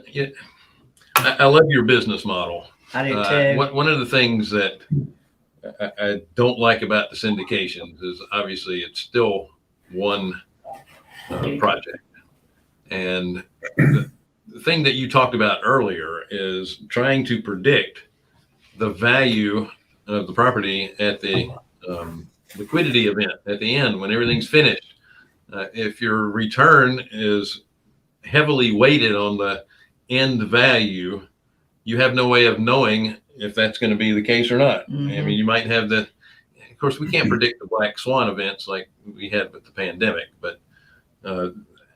Yeah, I love your business model. I do too. One of the things that I don't like about the syndications is obviously it's still one project. And the thing that you talked about earlier is trying to predict the value of the property at the liquidity event at the end when everything's finished. If your return is heavily weighted on the end value, you have no way of knowing if that's going to be the case or not. I mean, you might have of course, we can't predict the black swan events like we had with the pandemic, but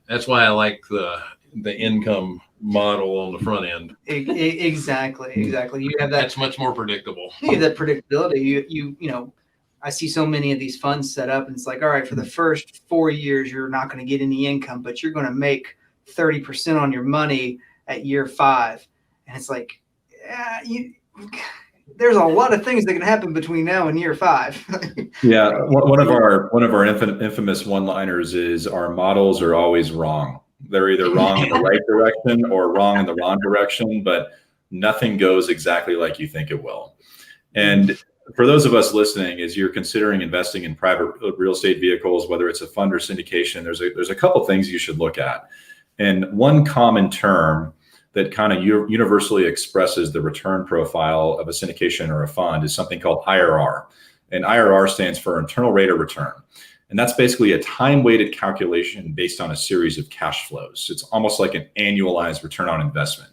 that's why I like the income model on the front end. Exactly. You have that. That's much more predictable. You have that predictability. You know, I see so many of these funds set up, and it's like, all right, for the first 4 years, you're not going to get any income, but you're going to make 30% on your money at year 5. And it's like, there's a lot of things that can happen between now and year 5. Yeah, one of our infamous one-liners is our models are always wrong. They're either wrong in the right direction or wrong in the wrong direction, but nothing goes exactly like you think it will. And for those of us listening, as you're considering investing in private real estate vehicles, whether it's a fund or syndication, there's a couple things you should look at. And one common term that kind of universally expresses the return profile of a syndication or a fund is something called IRR. And IRR stands for internal rate of return. And that's basically a time-weighted calculation based on a series of cash flows. It's almost like an annualized return on investment.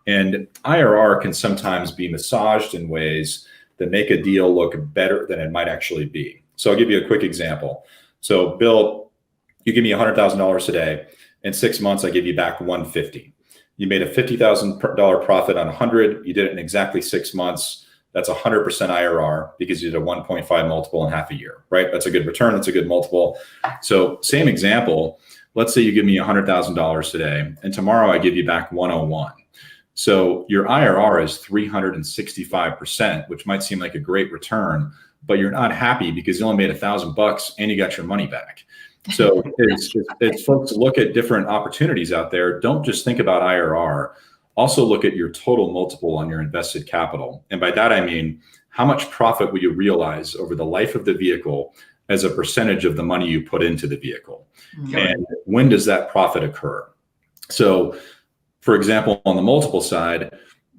And IRR can sometimes be massaged in ways that make a deal look better than it might actually be. So I'll give you a quick example. So Bill, you give me $100,000 today. In 6 months, I give you back $150,000. You made a $50,000 profit on 100. You did it in exactly 6 months. That's 100% IRR because you did a 1.5 multiple in half a year, right? That's a good return. That's a good multiple. So same example, let's say you give me $100,000 today and tomorrow I give you back 101. So your IRR is 365%, which might seem like a great return, but you're not happy because you only made $1,000 and you got your money back. So it's folks look at different opportunities out there. Don't just think about IRR. Also look at your total multiple on your invested capital. And by that, I mean, how much profit will you realize over the life of the vehicle as a percentage of the money you put into the vehicle? And when does that profit occur? So for example, on the multiple side,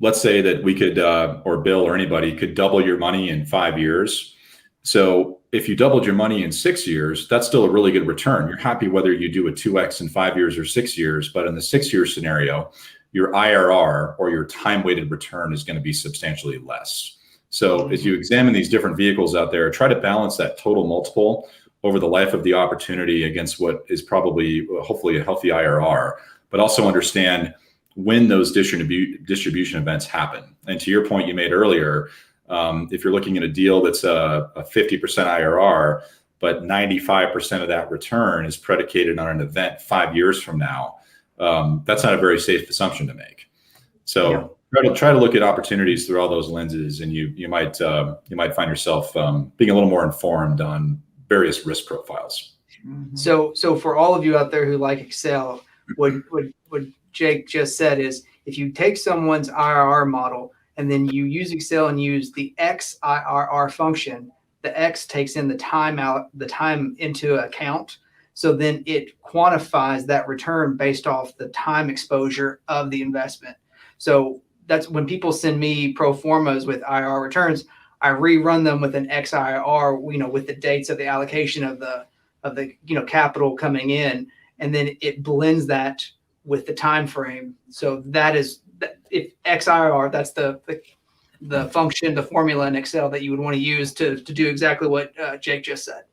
let's say that we could, or Bill or anybody could double your money in 5 years. So if you doubled your money in 6 years, that's still a really good return. You're happy whether you do a 2x in 5 years or 6 years, but in the 6-year scenario, your IRR or your time-weighted return is going to be substantially less. So as you examine these different vehicles out there, try to balance that total multiple over the life of the opportunity against what is probably, hopefully, a healthy IRR, but also understand when those distribution events happen. And to your point you made earlier, if you're looking at a deal that's a 50% IRR, but 95% of that return is predicated on an event 5 years from now, that's not a very safe assumption to make. So try to look at opportunities through all those lenses, and you might find yourself being a little more informed on various risk profiles. So for all of you out there who like Excel, what Jake just said is, if you take someone's IRR model and then you use Excel and use the XIRR function, the X takes in the time into account. So then it quantifies that return based off the time exposure of the investment. So that's when people send me pro formas with IRR returns, I rerun them with an XIRR, with the dates of the allocation of the capital coming in, and then it blends that with the time frame. So that is, if XIRR, that's the function, the formula in Excel that you would want to use to do exactly what Jake just said.